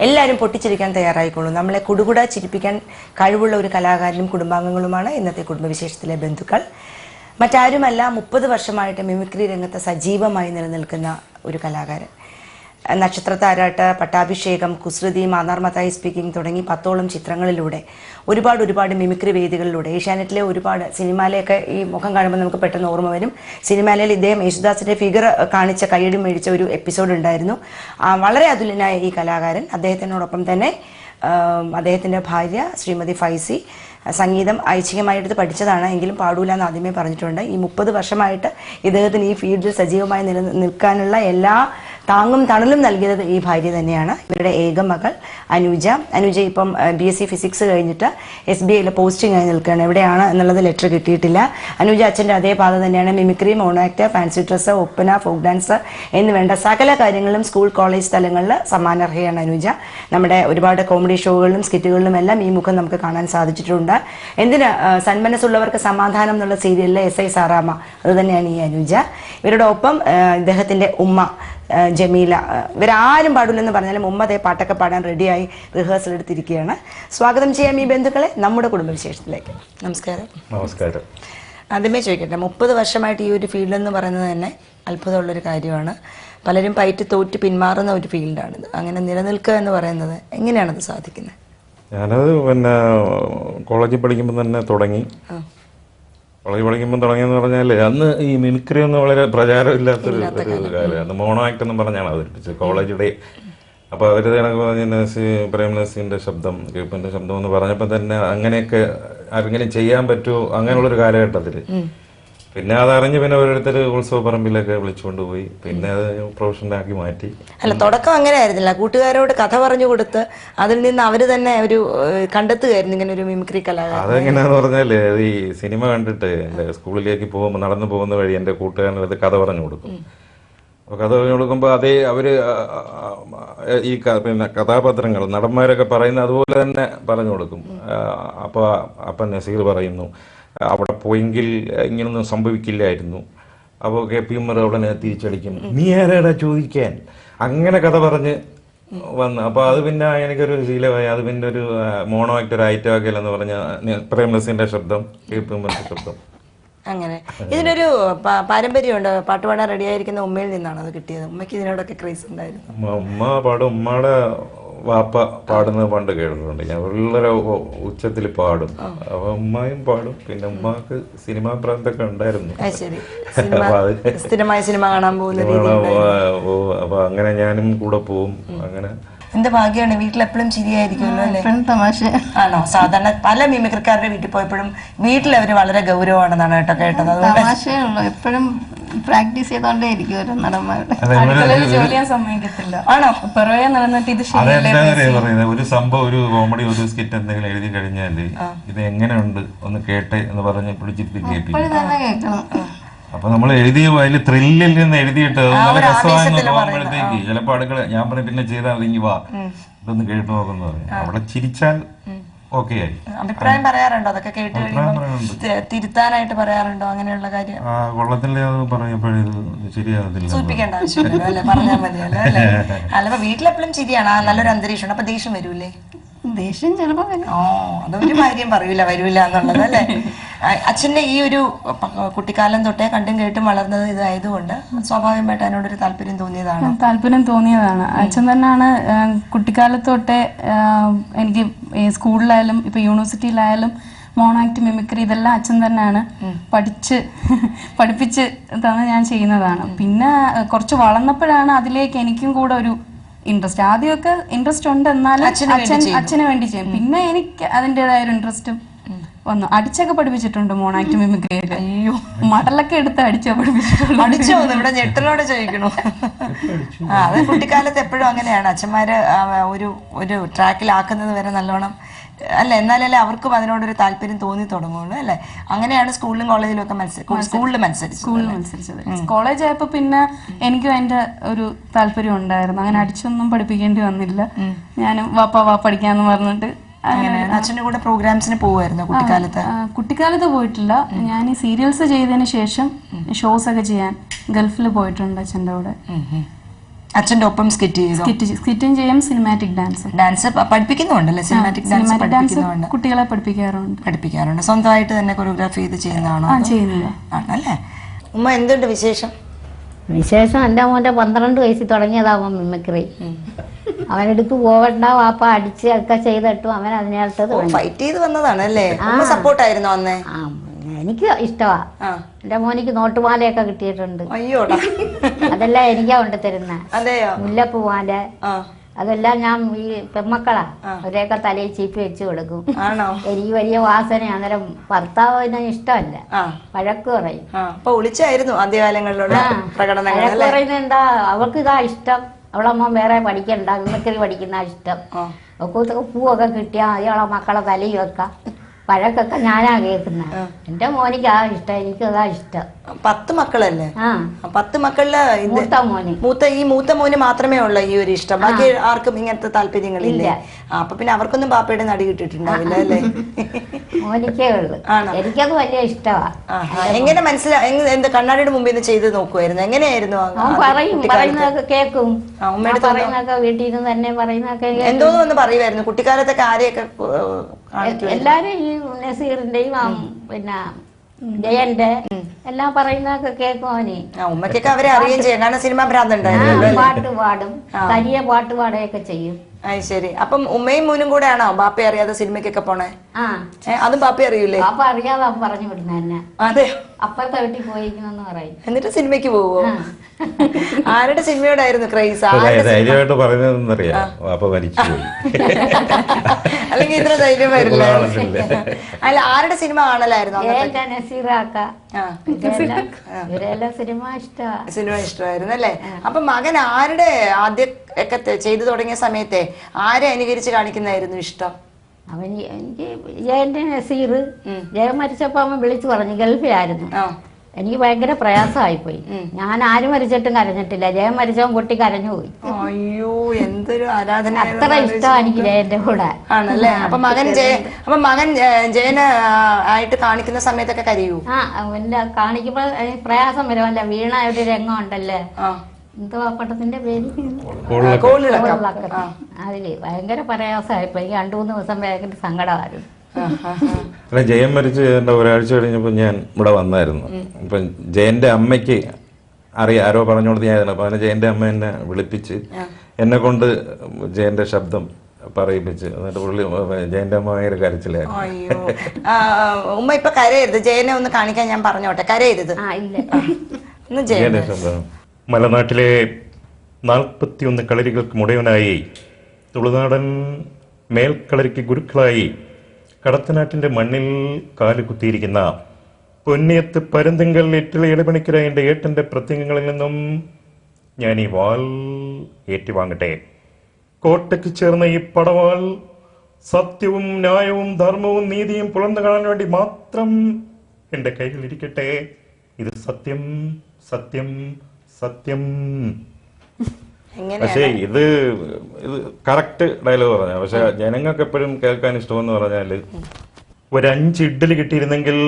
എല്ലാവരും പൊട്ടിച്ചിരിക്കാൻ തയ്യാറായിക്കൊള്ളൂ. നമ്മളെ കുടുകുട ചിരിപ്പിക്കാൻ കഴിവുള്ള ഒരു കലാകാരനും കുടുംബാംഗങ്ങളുമാണ് ഇന്നത്തെ കുടുംബവിശേഷത്തിലെ ബന്ധുക്കൾ. മറ്റാരുമല്ല, 30 വർഷമായിട്ട് മിമിക്രി രംഗത്ത് സജീവമായി നിലനിൽക്കുന്ന ഒരു കലാകാരൻ. നക്ഷത്രത്താരാട്ട്, പട്ടാഭിഷേകം, കുസൃതി, മാന്നാർ മത്തായി സ്പീക്കിംഗ് തുടങ്ങി 10ഓളം ചിത്രങ്ങളിലൂടെ ഒരുപാട് മിമിക്രി വേദികളിലൂടെ ഏഷ്യാനെറ്റിലെ ഒരുപാട് സിനിമയിലെയൊക്കെ ഈ മുഖം കാണുമ്പോൾ നമുക്ക് പെട്ടെന്ന് ഓർമ്മ വരും. സിനിമയിൽ ഇദ്ദേഹം യേശുദാസിന്റെ ഫിഗർ കാണിച്ച കയ്യടി മേടിച്ച ഒരു എപ്പിസോഡ് ഉണ്ടായിരുന്നു. വളരെ അതുല്യനായ ഈ കലാകാരൻ, അദ്ദേഹത്തിനോടൊപ്പം തന്നെ അദ്ദേഹത്തിൻ്റെ ഭാര്യ ശ്രീമതി ഫൈസി സംഗീതം ഐച്ഛികമായിട്ട് പഠിച്ചതാണ്, എങ്കിലും പാടൂല എന്ന് ആദ്യമേ പറഞ്ഞിട്ടുണ്ട്. ഈ 30 വർഷമായിട്ട് ഇദ്ദേഹത്തിന് ഈ ഫീൽഡിൽ സജീവമായി നിൽക്കാനുള്ള എല്ലാ താങ്ങും തണലും നൽകിയത് ഈ ഭാര്യ തന്നെയാണ്. ഇവരുടെ ഏക മകൾ അനുജ ഇപ്പം BSc ഫിസിക്സ് കഴിഞ്ഞിട്ട് SBIയിലെ പോസ്റ്റിംഗ് ആയി നിൽക്കുകയാണ്. എവിടെയാണ് എന്നുള്ളത് ലെറ്റർ കിട്ടിയിട്ടില്ല. അനുജ അച്ഛൻ്റെ അതേ പാത തന്നെയാണ്. Mimicry, mono act, fancy dress, Oppana, folk dance എന്ന് വേണ്ട സകല കാര്യങ്ങളും സ്കൂൾ കോളേജ് തലങ്ങളിൽ സമ്മാനാർഹയാണ് അനുജ. നമ്മുടെ ഒരുപാട് കോമഡി ഷോകളിലും സ്കിറ്റുകളിലും എല്ലാം ഈ മുഖം നമുക്ക് കാണാൻ സാധിച്ചിട്ടുണ്ട്. എന്തിന്, സന്മനസ്സുള്ളവർക്ക് സമാധാനം എന്നുള്ള സീരിയലിലെ SI സാറാമ്മ അത് തന്നെയാണ് ഈ അനുജ. ഇവരുടെ ഒപ്പം ഇദ്ദേഹത്തിൻ്റെ ഉമ്മ ജമീല. ഇവരാരും പാടില്ലെന്ന് പറഞ്ഞാലും ഉമ്മതേ പാട്ടൊക്കെ പാടാൻ റെഡിയായി റിഹേഴ്സൽ എടുത്തിരിക്കുകയാണ്. സ്വാഗതം ചെയ്യാം ഈ ബന്ധുക്കളെ നമ്മുടെ കുടുംബവിശേഷത്തിലേക്ക്. നമസ്കാരം. നമസ്കാരം. ആദ്യമേ ചോദിക്കട്ടെ, 30 വർഷമായിട്ട് ഈ ഒരു ഫീൽഡ് എന്ന് പറയുന്നത് തന്നെ അത്ഭുതമുള്ളൊരു കാര്യമാണ്. പലരും പയറ്റ് തോറ്റ് പിന്മാറുന്ന ഒരു ഫീൽഡാണിത്. അങ്ങനെ നിലനിൽക്കുക എന്ന് പറയുന്നത് എങ്ങനെയാണത് സാധിക്കുന്നത്? ഞാനത് കോളേജിൽ പഠിക്കുമ്പോൾ തന്നെ തുടങ്ങി. കോളേജിൽ പഠിക്കുമ്പോൾ തുടങ്ങിയെന്ന് പറഞ്ഞാൽ അന്ന് ഈ മിമിക്രി ഒന്നും വളരെ പ്രചാരമില്ലാത്തൊരു കാലം. അന്ന് മോണോ ആക്ട് എന്നും പറഞ്ഞാണ് അവതരിപ്പിച്ചത് കോളേജിടെ. അപ്പോൾ അവർ കണക്ക് പറഞ്ഞ പ്രേംനസീറിൻ്റെ ശബ്ദം, കേപ്പിൻ്റെ ശബ്ദം എന്ന് പറഞ്ഞപ്പോൾ തന്നെ അങ്ങനെയൊക്കെ ആരെങ്കിലും ചെയ്യാൻ പറ്റുമോ അങ്ങനെയുള്ളൊരു കാലഘട്ടത്തിൽ. പിന്നെ അതറിഞ്ഞ് പിന്നെ ഓരോരുത്തർ ഉത്സവ പറമ്പിലൊക്കെ വിളിച്ചുകൊണ്ട് പോയി. പിന്നെ അത് പ്രൊഫഷണലാക്കി മാറ്റി. അല്ല, തുടക്കം അങ്ങനെ ആയിരുന്നില്ല. കൂട്ടുകാരോട് കഥ പറഞ്ഞു കൊടുത്ത് അതിൽ നിന്ന് അവർ തന്നെ ഒരു കണ്ടെത്തുകയായിരുന്നു ഇങ്ങനെ ഒരു മിമിക്രി കലാകാരൻ. അതെങ്ങനെയാന്ന് പറഞ്ഞാല് ഈ സിനിമ കണ്ടിട്ട് എൻ്റെ സ്കൂളിലേക്ക് പോകുമ്പോൾ നടന്നു പോകുന്ന വഴി എൻ്റെ കൂട്ടുകാരനടുത്ത് കഥ പറഞ്ഞു കൊടുക്കും. അപ്പോൾ കഥ പറഞ്ഞു കൊടുക്കുമ്പോൾ അതേ അവർ ഈ പിന്നെ കഥാപാത്രങ്ങൾ നടന്മാരൊക്കെ പറയുന്ന അതുപോലെ തന്നെ പറഞ്ഞു കൊടുക്കും. അപ്പോൾ അപ്പം നസീർ പറയുന്നു, അവിടെ പോയെങ്കിൽ ഇങ്ങനൊന്നും സംഭവിക്കില്ലായിരുന്നു. അപ്പോൾ KP ഉമ്മർ അവിടെ തിരിച്ചടിക്കും, നീ ആരാടാ ചോദിക്കാൻ, അങ്ങനെ കഥ പറഞ്ഞ് വന്ന്. അപ്പോൾ അത് പിന്നെ എനിക്കൊരു ശീലമായി. അത് പിന്നെ ഒരു മോണോ ആക്ട്, ഒരു ഐറ്റം ആക്കിയല്ലെന്ന് പറഞ്ഞ പ്രേംനസീറിന്റെ ശബ്ദം, KP ഉമ്മറിന്റെ ശബ്ദം. അങ്ങനെ ഇതിനൊരു പാരമ്പര്യമുണ്ട്. പാട്ടുപാടാൻ റെഡിയായിരിക്കുന്ന ഉമ്മയിൽ നിന്നാണ് അത് കിട്ടിയത്. ഉമ്മയ്ക്ക് ഇതിനോടൊക്കെ ക്രേസ് ഉണ്ടായിരുന്നു. ഉമ്മ പാടും. ഉമ്മയുടെ വാപ്പ പാടുന്നത് പണ്ട് കേട്ടിട്ടുണ്ട്. ഞാൻ വളരെ ഉച്ചത്തിൽ പാടും. അപ്പൊ ഉമ്മയും പാടും. പിന്നെ ഉമ്മക്ക് സിനിമാ പ്രാന്തൊക്കെ ഉണ്ടായിരുന്നു. സ്ഥിരമായി സിനിമ കാണാൻ പോകുന്ന. അപ്പൊ അങ്ങനെ ഞാനും കൂടെ പോവും. അങ്ങനെ എന്റെ ഭാഗ്യമാണ്. വീട്ടിൽ എപ്പോഴും ചിരിയായിരിക്കുമല്ലോ അല്ലേ? തമാശ ആണോ? സാധാരണ പല മിമിക്രിക്കാരുടെ വീട്ടിൽ പോയപ്പോഴും വീട്ടിൽ അവര് വളരെ ഗൗരവമാണെന്നാണ് കേട്ടത്. തമാശയുള്ളൂ. എപ്പോഴും പ്രാക്ടീസ് ചെയ്തോണ്ടേ ഇരിക്കും ഓരോ നടന്മാരുടെ. ജോലി ചെയ്യാൻ സമ്മതിക്കത്തില്ല. ആണോ? പിറകെ നടന്നിട്ട് ഇത് പറയുന്നത് ഒരു സംഭവം, ഒരു കോമഡി, ഒരു സ്കിറ്റ് എന്തെങ്കിലും എഴുതി കഴിഞ്ഞാല് ഇത് എങ്ങനെയുണ്ട് ഒന്ന് കേട്ടെ എന്ന് പറഞ്ഞ് പിടിച്ചിട്ട് കേൾക്കണം. അപ്പൊ നമ്മൾ എഴുതിയ അതിൽ ത്രില്ലിൽ നിന്ന് എഴുതിയിട്ട് നല്ല രസമായെന്ന് തോന്നുമ്പോഴത്തേക്ക് ചിലപ്പോ അടുക്കള ഞാൻ പറയും പിന്നെ ചെയ്താൽ അല്ലെങ്കിൽ വാ ഇതൊന്ന് കേട്ടു നോക്കുന്നു പറയും. അവിടെ ചിരിച്ചാൽ ഓക്കെ ആയി. അഭിപ്രായം പറയാറുണ്ടോ? അതൊക്കെ കേട്ട് തിരുത്താനായിട്ട് പറയാറുണ്ടോ? അങ്ങനെയുള്ള കാര്യം കൊള്ളത്തില്ലേ പറയുമ്പോഴത് ശരിയാകത്തില്ല. സൂചിപ്പിക്കേണ്ട ആവശ്യമില്ല അല്ലെ? പറഞ്ഞാൽ മതിയല്ലോ അല്ലെ? അല്ല, വീട്ടിലെപ്പോഴും ചിരിയാണ്. നല്ലൊരു അന്തരീക്ഷം. അപ്പൊ ദേഷ്യം വരൂലേ? ദേഷ്യം ചിലപ്പോ അതൊരു കാര്യം വരൂല എന്നുള്ളത് അല്ലേ? അച്ഛന്റെ ഈ ഒരു കുട്ടിക്കാലം തൊട്ടേ കണ്ടും കേട്ടും വളർന്നത് ഇതായതുകൊണ്ട് സ്വാഭാവികമായിട്ട് അതിനോടൊരു താല്പര്യം തോന്നിയതാണ്. അച്ഛൻ തന്നെയാണ് കുട്ടിക്കാലത്ത് തൊട്ടേ എനിക്ക് സ്കൂളിലായാലും ഇപ്പൊ യൂണിവേഴ്സിറ്റിയിലായാലും മോണോ ആക്ട്, മിമിക്രി ഇതെല്ലാം അച്ഛൻ തന്നെയാണ് പഠിപ്പിച്ച് തന്നെ ഞാൻ ചെയ്യുന്നതാണ്. പിന്നെ കുറച്ച് വളർന്നപ്പോഴാണ് അതിലേക്ക് എനിക്കും കൂടെ ഒരു ഇൻട്രസ്റ്റ്. ആദ്യമൊക്കെ ഇൻട്രസ്റ്റ് ഉണ്ട്, എന്നാലും അച്ഛന് വേണ്ടി ചെയ്യും. പിന്നെ എനിക്ക് അതിൻ്റെതായ ഒരു ഇൻട്രസ്റ്റും വന്നു. അടിച്ചൊക്കെ പഠിപ്പിച്ചിട്ടുണ്ട് മോണോ ആക്ട് മിമിക്രിയിൽ. അയ്യോ, മടലൊക്കെ എടുത്ത് അടിച്ചോ പഠിപ്പിച്ചിട്ടുണ്ട്. അടിച്ചോ? ഇവിടെ ഞെട്ടലോടെ ചോദിക്കണു. അത് കുട്ടിക്കാലത്ത് എപ്പോഴും അങ്ങനെയാണ്. അച്ഛന്മാര് ഒരു ട്രാക്കിലാക്കുന്നത് വരെ നല്ലോണം അല്ല, എന്നാലല്ലേ അവർക്കും അതിനോടൊരു താല്പര്യം തോന്നി തുടങ്ങുള്ളൂ അല്ലെ? അങ്ങനെയാണ് സ്കൂളിലും കോളേജിലും ഒക്കെ സ്കൂളിൽ മത്സരിച്ചത്. കോളേജ് ആയപ്പോ പിന്നെ എനിക്കും അതിന്റെ ഒരു താല്പര്യം ഉണ്ടായിരുന്നു. അങ്ങനെ അടിച്ചൊന്നും പഠിപ്പിക്കേണ്ടി വന്നില്ല. ഞാനും വാപ്പ പഠിക്കാന്ന് പറഞ്ഞിട്ട് അച്ഛൻ്റെ കൂടെ പ്രോഗ്രാംസിന് പോകുമായിരുന്നു കുട്ടിക്കാലത്ത്? കുട്ടിക്കാലത്ത് പോയിട്ടില്ല. ഞാൻ ഈ സീരിയൽസ് ചെയ്തതിന് ശേഷം ഷോസ് ഒക്കെ ചെയ്യാൻ ഗൾഫിൽ പോയിട്ടുണ്ട് അച്ഛൻ്റെ കൂടെ. അച്ഛന്റെ ഒപ്പം സ്കിറ്റ് ചെയ്തു? സ്കിറ്റും ചെയ്യും, സിനിമാറ്റിക് ഡാൻസ് പഠിപ്പിക്കുന്നുണ്ടല്ലേ? സിനിമാറ്റിക് ഡാൻസ് പഠിപ്പിക്കുന്നുണ്ട്, കുട്ടികളെ പഠിപ്പിക്കാറുണ്ട്. സ്വന്തമായിട്ട് തന്നെ കൊറിയോഗ്രാഫി ചെയ്ത് ചെയ്യുന്നതാണോ? ചെയ്യുന്നത് ആണല്ലേ. ഉമ്മ എന്തുണ്ട് വിശേഷം? എൻ്റെ മോൻ്റെ 12 വയസ്സിൽ തുടങ്ങിയതാവും മിമിക്രി. അവനെടുത്ത് പോവണ്ട വാപ്പ അടിച്ച് ഒക്കെ ചെയ്തിട്ടും അവൻ അതിനകത്തത് ഫൈറ്റ് ചെയ്ത് വന്നതാണല്ലേ? സപ്പോർട്ടായിരുന്നു അന്നേ? എനിക്ക് ഇഷ്ടമാ. എൻ്റെ മോനിക്ക് നോട്ടുമാലയൊക്കെ കിട്ടിയിട്ടുണ്ട്. അയ്യോടാ, അതെല്ലാം എനിക്കാ കൊണ്ട് തരുന്ന. അതെയോ? മുല്ലപ്പൂമാല അതെല്ലാം ഞാൻ ഈ പെമ്മക്കളാ അവരെയൊക്കെ തലയിൽ ചീപ്പി വെച്ച് കൊടുക്കും. എനിക്ക് വലിയ വാസന. അന്നേരം ഭർത്താവിന് ഇഷ്ടമല്ല, വഴക്ക് പറയും. അപ്പൊ ഒളിച്ചായിരുന്നു ആദ്യകാലങ്ങളിലുള്ള പ്രകടനങ്ങൾ. വഴക്ക് പറയുന്നത് എന്താ, അവൾക്ക് ഇതാ ഇഷ്ടം, അവളമ്മ വേറെ പഠിക്കണ്ട, മിമിക്രി പഠിക്കുന്ന ഇഷ്ടം. ഒക്കെ പൂവൊക്കെ കിട്ടിയാൽ അയാളെ മക്കളെ തലയിൽ വെക്കാം. വഴക്കൊക്കെ ഞാനാ കേൾക്കുന്നത്. എന്റെ മോനിക്ക് ആ ഇഷ്ടം, എനിക്ക് അതാ ഇഷ്ടം. 10 മക്കളല്ലേ? 10 മക്കളില് മൂത്ത മോന് മാത്രമേ ഉള്ള ഈ ഒരു ഇഷ്ടം, ബാക്കി ആർക്കും ഇങ്ങനത്തെ താല്പര്യങ്ങളില്ല. അപ്പൊ പിന്നെ അവർക്കൊന്നും പാപ്പയുടെ നടി കിട്ടിയിട്ടുണ്ടാവില്ല അല്ലേ? മോനിക്കേ ഉള്ളു. എനിക്കത് വലിയ ഇഷ്ടമാ. എങ്ങനെ എന്ത് കണ്ണാടിയുടെ മുമ്പിൽ നിന്ന് ചെയ്ത് നോക്കുമായിരുന്നു? എങ്ങനെയായിരുന്നു? പറയുന്നതൊക്കെ കേൾക്കും, പറയുന്നതൊക്കെ വീട്ടിൽ നിന്ന് തന്നെ പറയുന്നതൊക്കെ എന്തോന്നും ഒന്ന് പറയുമായിരുന്നു. കുട്ടിക്കാലത്തൊക്കെ ആരെയൊക്കെ? എല്ലാരും ഈ നസീറിന്റെയും പിന്നെ ജയന്റെ എല്ലാം പറയുന്നതൊക്കെ കേൾക്കും അവന്. ഉമ്മക്കൊക്കെ അവരെ അറിയുകയും ചെയ്യും, കാരണം സിനിമ ഭ്രാന്തുണ്ടായിരുന്നു. പാട്ട് പാടും, തനിയെ പാട്ട് പാടുകയൊക്കെ ചെയ്യും. ശരി. അപ്പം ഉമ്മയും മോനും കൂടെ ആണോ ബാപ്പ അറിയാതെ സിനിമയ്ക്കൊക്കെ പോണേ? അതും ബാപ്പ അറിയൂലേ? ബാപ്പ അറിയാതെ അവൻ പറഞ്ഞു വിടുന്ന തന്നെ. അതെ, അപ്പുറത്തെ വീട്ടിൽ പോയിരിക്കുന്നെന്ന് പറയും. എന്നിട്ട് സിനിമയ്ക്ക് പോവോ? ആരുടെ സിനിമയോടായിരുന്നു ക്രൈസ്? ധൈര്യമായിട്ട് പറഞ്ഞതെന്നറിയാം, ബാപ്പ മരിച്ചുപോയി. അല്ലെങ്കിൽ ഇത്ര ധൈര്യം വരില്ല. അല്ല, ആരുടെ സിനിമ കാണലായിരുന്നു? നസീറാക്ക ഇവരെല്ലാം സിനിമ ഇഷ്ടമായിരുന്നു അല്ലേ? അപ്പൊ മകൻ ആരുടെ ആദ്യം ഒക്കെ ചെയ്തു തുടങ്ങിയ സമയത്തെ ആരെ അനുകരിച്ച് കാണിക്കുന്നതായിരുന്നു ഇഷ്ടം? അവൻ എനിക്ക് ജയന്റെ നസീർ. ജയൻ മരിച്ചപ്പോ അവൻ വിളിച്ചു പറഞ്ഞു, ഗൾഫിലായിരുന്നു. എനിക്ക് ഭയങ്കര പ്രയാസമായിപ്പോയി. ഞാൻ ആര് മരിച്ചിട്ടും കരഞ്ഞിട്ടില്ല. ജയൻ മരിച്ചവൻ പൊട്ടി കരഞ്ഞു പോയി. അയ്യോ, എന്തൊരു ആരാധന! അത്ര ഇഷ്ടമാണ് എനിക്ക് ജയന്റെ കൂടെ. ആണല്ലേ? അപ്പൊ മകൻ ജയന് ആയിട്ട് കാണിക്കുന്ന സമയത്തൊക്കെ കരയൂ? അവന്റെ കാണിക്കുമ്പോ പ്രയാസം വരുമല്ല. വീണ ഒരു രംഗം ഉണ്ടല്ലേ, എന്തോ പട്ടത്തിന്റെ പേര്, അതില് ഭയങ്കര പ്രയാസമായിപ്പോ. എനിക്ക് 2-3 ദിവസം ഭയങ്കര സങ്കടമായിരുന്നു. അല്ല, ജയൻ മരിച്ച് ഒരാഴ്ച കഴിഞ്ഞപ്പോൾ ഞാൻ ഇവിടെ വന്നായിരുന്നു. അപ്പം ജയന്റെ അമ്മയ്ക്ക് ആരോ പറഞ്ഞു കൊടുത്ത് ഞാൻ. അപ്പൊ അങ്ങനെ ജയന്റെ അമ്മ എന്നെ വിളിപ്പിച്ച് എന്നെ കൊണ്ട് ജയന്റെ ശബ്ദം പറയിപ്പിച്ച്, എന്നിട്ട് പുള്ളി ജയന്റെ അമ്മ ഭയങ്കര കരച്ചിലായിരുന്നു. അയ്യോ, ഉമ്മ ഇപ്പൊ കരയരുത്, ജയനെ ഒന്ന് കാണിക്കാൻ ഞാൻ പറഞ്ഞോട്ടെ, കരയരുത്. ജയന്റെ ശബ്ദം. മലനാട്ടിലെ 41 കളരികൾക്ക് മുടയവനായി, തുളുനാടൻ മേൽക്കളരിക്ക് ഗുരുക്കളായി കടത്തനാട്ടിന്റെ മണ്ണിൽ കാലുകുത്തിയിരിക്കുന്ന പൊന്നിയത്ത് പരുന്തിങ്കൽ ഇറ്റലി ഇടപണിക്കര എൻ്റെ ഏട്ടന്റെ പ്രത്യംഗങ്ങളിൽ നിന്നും ഞാൻ ഈ വാൾ ഏറ്റുവാങ്ങട്ടെ. കോട്ടയ്ക്ക് ചേർന്ന ഈ പടവാൾ സത്യവും ന്യായവും ധർമ്മവും നീതിയും പുലർന്നു കാണാൻ വേണ്ടി മാത്രം എൻ്റെ കൈകളിരിക്കട്ടെ. ഇത് സത്യം, സത്യം, സത്യം. പക്ഷേ ഇത് കറക്റ്റ് ഡയലോഗ് പറഞ്ഞ. പക്ഷെ ജനങ്ങൾക്ക് എപ്പോഴും കേൾക്കാൻ ഇഷ്ടമെന്ന് പറഞ്ഞാല്, 5 ഇഡ്ഡലി കിട്ടിയിരുന്നെങ്കിൽ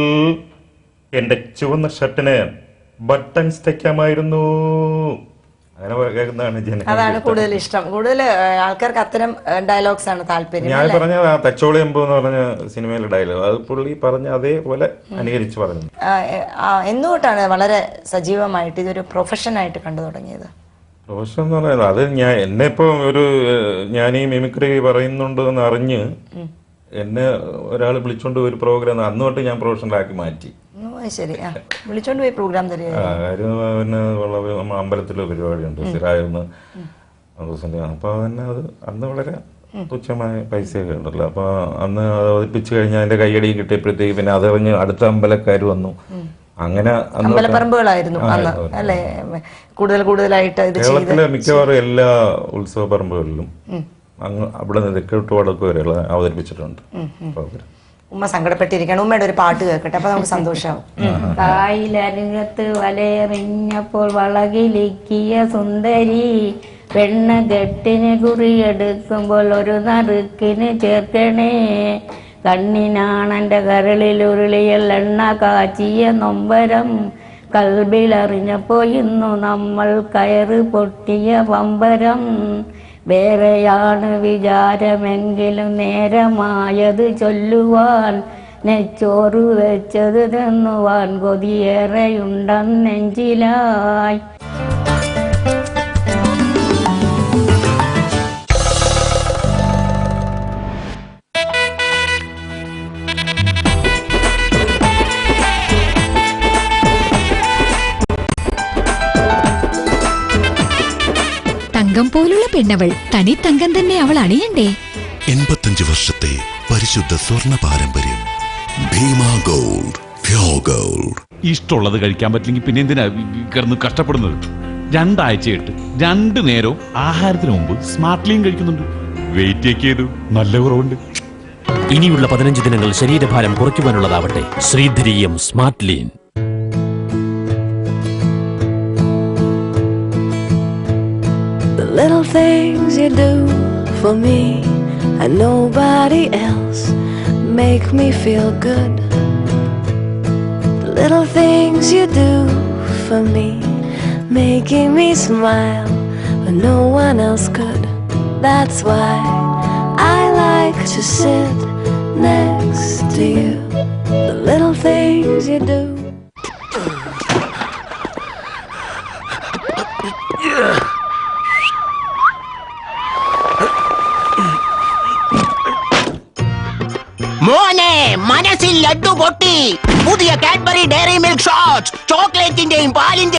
എന്റെ ചുവന്ന ഷർട്ടിന് ബട്ടൺസ് തയ്ക്കാമായിരുന്നു. അങ്ങനെ കേൾക്കുന്നതാണ് ജനങ്ങൾ. അതാണ് കൂടുതൽ ഇഷ്ടം. കൂടുതൽ ആൾക്കാർക്ക് അത്തരം ഡയലോഗ്സ് ആണ് താല്പര്യം. ഞാൻ പറഞ്ഞ തച്ചോളി എമ്പോ എന്ന് പറഞ്ഞ സിനിമയിലെ ഡയലോഗ് അത് പുള്ളി പറഞ്ഞ അതേപോലെ അനുകരിച്ച് പറഞ്ഞു. എന്തുകൊണ്ടാണ് വളരെ സജീവമായിട്ട് ഇതൊരു പ്രൊഫഷനായിട്ട് കണ്ടു തുടങ്ങിയത്? പ്രൊഫഷൻ എന്ന് പറയുന്നത് അത് എന്നെ ഇപ്പൊ ഞാൻ ഈ മിമിക്രി പറയുന്നുണ്ട് എന്ന് അറിഞ്ഞ് എന്നെ ഒരാൾ വിളിച്ചോണ്ട് ഒരു പ്രോഗ്രാം അന്ന് തൊട്ട് ഞാൻ പ്രൊഫഷണലാക്കി മാറ്റി. ശരി, വിളിച്ചോണ്ട് പോയി പ്രോഗ്രാം തരിക. കാര്യം പിന്നെ അമ്പലത്തിലെ പരിപാടിയുണ്ട് സിറായെന്ന്. അപ്പൊ തന്നെ അത് അന്ന് വളരെ തുച്ഛമായ പൈസയൊക്കെ ഉണ്ടല്ലോ. അപ്പൊ അന്ന് അത് അവതരിപ്പിച്ചു കഴിഞ്ഞാൽ അതിന്റെ കയ്യടി കിട്ടിയപ്പോഴത്തേക്ക് പിന്നെ അതറിഞ്ഞ് അടുത്ത അമ്പലക്കാർ വന്നു. അങ്ങനെ അമ്പലപ്പറമ്പുകളായിരുന്നു അല്ലേ കൂടുതലായിട്ട്? കേരളത്തിലെ മിക്കവാറും എല്ലാ ഉത്സവ പറമ്പുകളിലും അങ്ങ് അവിടെ നിന്ന് തെക്കോട്ട് വടക്ക് വരെ അവതരിപ്പിച്ചിട്ടുണ്ട്. ഉമ്മ സങ്കടപ്പെട്ടിരിക്കണം. ഉമ്മയുടെ ഒരു പാട്ട് കേൾക്കട്ടെ, അപ്പൊ നമുക്ക് സന്തോഷമാവും. കായിലരുകത്ത് വലയെറിഞ്ഞപ്പോൾ വളകിലിക്കിയ സുന്ദരി, പെണ്ണ് കെട്ടിന് കുറിയെടുക്കുമ്പോൾ ഒരു നറുക്കിന് ചേർക്കണേ. കണ്ണിനാണെന്റെ കരളിലുരുളിയൽ എണ്ണ കാച്ചിയ നൊമ്പരം, കൽബിലറിഞ്ഞപ്പോ ഇന്നു നമ്മൾ കയറ് പൊട്ടിയ പമ്പരം. വേറെയാണ് വിചാരമെങ്കിലും നേരമായത് ചൊല്ലുവാൻ. നെച്ചോറ് വെച്ചത് തിന്നുവാൻ കൊതിയേറെയുണ്ടെന്നെഞ്ചിലായി. തങ്കം പോലുള്ള പെണ്ണവൾ തനി തങ്കം തന്നെ അവൾ അണിയണ്ടേ? 85 വർഷത്തെ പരിശുദ്ധ സ്വർണ്ണ പാരമ്പര്യം. Bhima gold, pure gold. ഇഷ്ടമുള്ളത് കഴിക്കാൻ പറ്റില്ലെങ്കിൽ പിന്നെ എന്തിനാ കിടന്ന് കഷ്ടപ്പെടുന്നത്? 2 ആഴ്ചയായിട്ട് 2 നേരവും ആഹാരത്തിന് മുമ്പ് സ്മാർട്ട് ലീൻ കഴിക്കുന്നുണ്ട്. വെയിറ്റ് ചെക്ക് ചെയ്തു, നല്ല കുറവുണ്ട്. ഇനിയുള്ള 15 ദിനങ്ങൾ ശരീരഭാരം കുറയ്ക്കുവാനുള്ളതാവട്ടെ. Sreedhareeyam smart lean. Little things you do for me and nobody else make me feel good. The little things you do for me, making me smile when no one else could. That's why I like to sit next to you. The little things you do. മോനെ, മനസ്സിൽ ലഡ്ഡു പൊട്ടി. പുതിയ Cadbury Dairy milk shots, ചോക്ലേറ്റിന്റെയും പാലിന്റെയും